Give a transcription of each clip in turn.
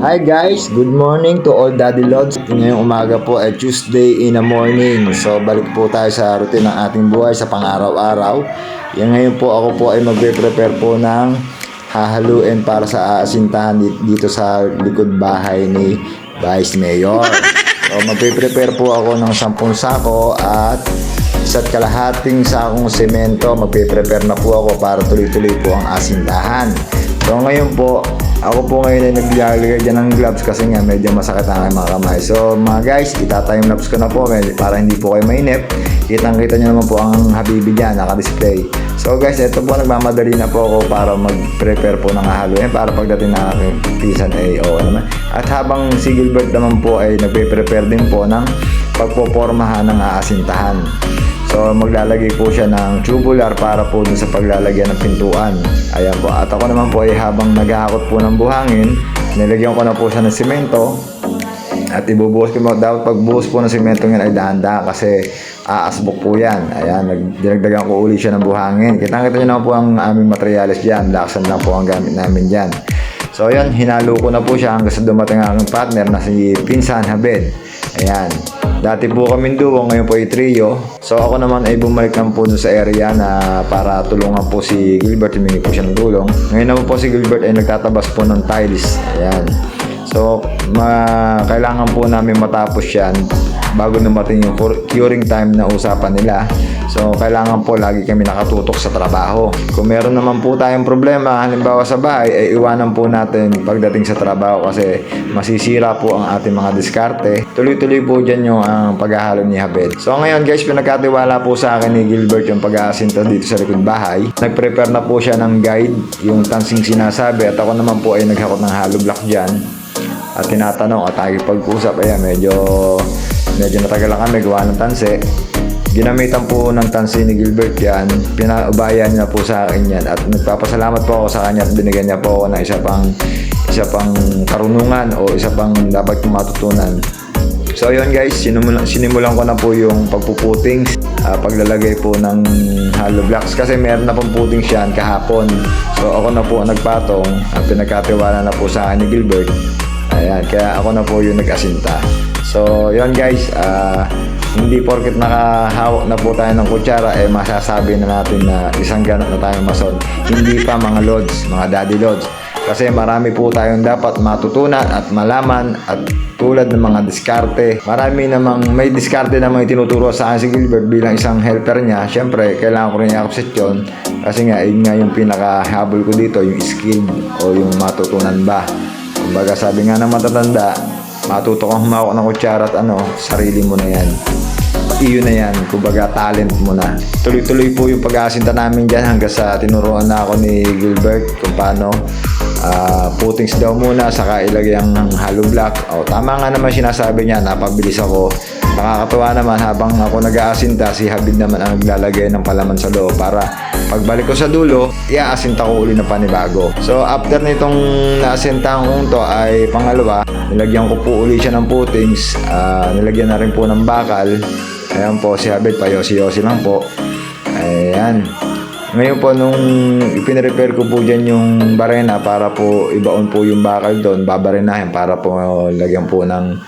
Hi guys, good morning to all Daddy Lods. Ngayong umaga po ay Tuesday in the morning. So balik po tayo sa routine ng ating buhay sa pang-araw-araw. Ngayon po ako po ay magpe-prepare po ng hahaluin para sa aasintahan dito sa likod bahay ni Vice Mayor. So magpe-prepare po ako ng 10 sako at isa't kalahating sakong semento. Magpe-prepare na po ako para tuloy-tuloy po ang asintahan. So ngayon po, ako po ngayon ay naglalagay dyan ng gloves kasi nga medyo masakit ang aking mga kamay. So mga guys, itatime lapse ko na po para hindi po kayo mainip. Kitang-kita nyo naman po ang habibi dyan, naka-display. So guys, ito po nagmamadali na po ako para mag-prepare po ng hahaluin para pagdating na aking pisan ay oo naman. At habang si Gilbert naman po ay nagpe-prepare din po ng pagpopormahan ng aasintahan. So maglalagay po siya ng tubular para po dun sa paglalagyan ng pintuan. Ayan po. At ako naman po ay habang naghahakot po ng buhangin, nilagyan ko na po siya ng simento. At ibubuhos ko, dapat pagbuhos po ng simento yan ay dahan-dahan kasi aasbok po yan. Ayan, dinagdagan ko uli siya ng buhangin. Kitang-kita nyo naman po ang aming materials dyan. Laksan lang po ang gamit namin dyan. So ayan, hinalo ko na po siya hanggang sa dumating ang aking partner na si Pinsan Habed. Ayan. Dati po kaming duo, ngayon po ay trio. So ako naman ay bumalik lang po dun sa area na para tulungan po si Gilbert, humingi po siya ng tulong. Ngayon naman po si Gilbert ay nagtatabas po ng tiles. Ayan. So kailangan po namin matapos yan bago dumating yung curing time na usapan nila. So kailangan po lagi kami nakatutok sa trabaho. Kung meron naman po tayong problema halimbawa sa bahay, ay iwanan po natin pagdating sa trabaho kasi masisira po ang ating mga diskarte. Tuloy-tuloy po dyan yung ang paghahalo ni Habed. So ngayon guys, pinagkatiwala po sa akin ni Gilbert yung pag-aasinta dito sa likod bahay. Nag-prepare na po siya ng guide, yung tansing sinasabi, at ako naman po ay naghakot ng hollow block dyan at tinatanong at pag-usap. Ayan, medyo natagal lang kami gawa ng tanse. Ginamitan po ng tansi ni Gilbert yan. Pinaubayan niya po sa akin yan. At nagpapasalamat po ako sa kanya at binigyan niya po ako ng isa pang karunungan o isa pang dapat kong matutunan. So yun guys, sinimulan ko na po yung pagpuputing, paglalagay po ng hollow blocks kasi meron na pong puting siyan kahapon. So ako na po nagpatong at pinagkatiwala na po sa akin ni Gilbert. Ayan, kaya ako na po yung nag-asinta. So yun guys, hindi porket nakahawak na po tayo ng kutsara eh masasabi na natin na isang ganot na tayong mason. Hindi pa mga lods, mga daddy lods. Kasi marami po tayong dapat matutunan at malaman at tulad ng mga diskarte. Marami namang may diskarte namang itinuturo sa akin si Gilbert bilang isang helper niya. Siyempre, kailangan ko rin i-accept yun. Kasi nga, yun nga yung pinakahabol ko dito, yung skill o yung matutunan ba. Kumbaga sabi nga ng matatanda, matuto kang humawak ng kutsara at sarili mo na yan. Iyon na yan, kumbaga talent mo na. Tuloy-tuloy po yung pag-aasinta namin dyan hanggang sa tinuruan na ako ni Gilbert kung paano puttings daw muna, saka ilagay ang hollow block. Tama nga naman sinasabi niya, napabilis ako. Nakakatuwa naman habang ako nag-aasinta, si Habib naman ang naglalagay ng palaman sa loob para pagbalik ko sa dulo, iaasinta ko uli na panibago. So after nitong naasintahan kong to ay pangalawa, nilagyan ko po uli siya ng puttings, nilagyan na rin po ng bakal. Ayan po si Habib, payosi-yosi lang po. Ayan. Ngayon po nung ipinrepair ko po dyan yung barena para po ibaon po yung bakal doon, babarenahin para po lagyan po ng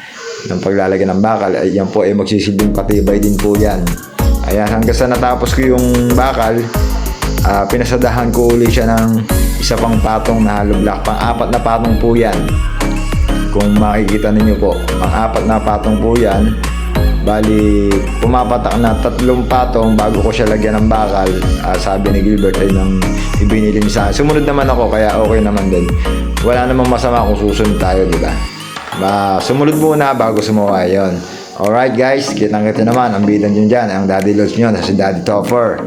paglalagyan ng bakal. Ayan po ay magsisilbing patibay din po yan. Ayan, hanggang sa natapos ko yung bakal, pinasadahan ko uli siya ng isa pang patong na hollow block. Pang-apat na patong po yan. Kung makikita ninyo po, pang-apat na patong po yan. Bali, pumapatak na 3 patong bago ko siya lagyan ng bakal. Sabi ni Gilbert ay nang ibinili niya sa akin. Sumunod naman ako, kaya okay naman din. Wala namang masama kung susunod tayo, di ba? Sumunod muna bago sumuha yun. Alright guys, kitang-kita naman ang bidan dyan, ang daddy lods nyo na si Daddy Topher.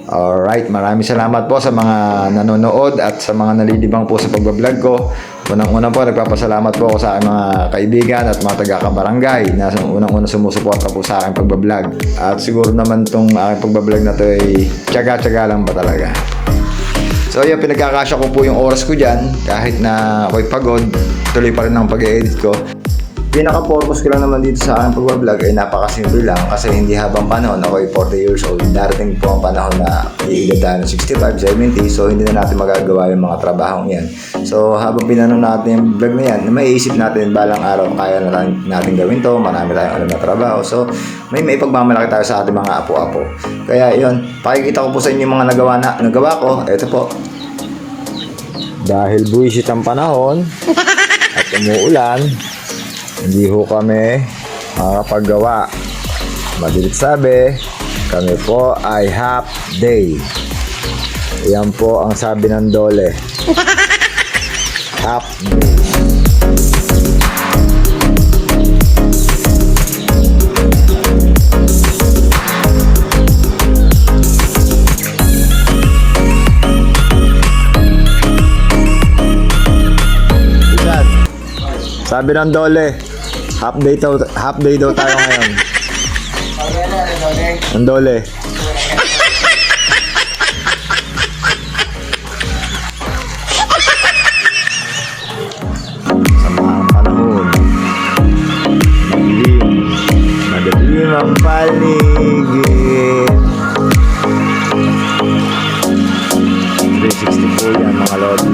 Alright, maraming salamat po sa mga nanonood at sa mga nalilibang po sa pagbablog ko. Unang-unang po, nagpapasalamat po ako sa aking mga kaibigan at mga taga-kabarangay na unang-unang sumusuporta po sa aking pagbablog. At siguro naman itong aking pagbablog na ito ay tiyaga-tiyaga lang ba talaga. So yan, pinagkakasya ko po yung oras ko dyan. Kahit na ako'y pagod, tuloy pa rin ang pag-edit ko. pinaka-purpose ko lang naman dito sa aking pag-vlog ay napakasimple lang kasi hindi habang panahon ako ay 40 years old. Darating po ang panahon na iigad tayo ng 65, 70, so hindi na natin magagawa yung mga trabahong yan. So habang pinanong natin yung vlog na yan, maiisip natin balang araw kaya na natin gawin to, marami tayong alam na trabaho. So may pagmamalaki tayo sa ating mga apo-apo. Kaya yun, pakikita ko po sa inyo yung mga nagawa ko. Ito po. Dahil buwisit ang panahon at umuulan, hindi ho kami makakapaggawa. Madalit sabi, kami po ay half day. Yan po ang sabi ng Dole. Half day. Sabi ng Dole, half day daw tayo ngayon. Ang Dole. Sama ang panahon. Madilim ang paligid. 360 po yan mga lodi.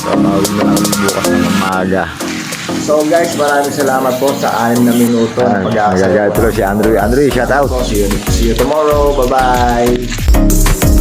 So, mawag na lang bukas ng umaga. So guys, maraming salamat po sa 6 na minuto na pag-aasal. Nagagaya tuloy si Andrew. Andrew, shout out. See you tomorrow. Bye-bye.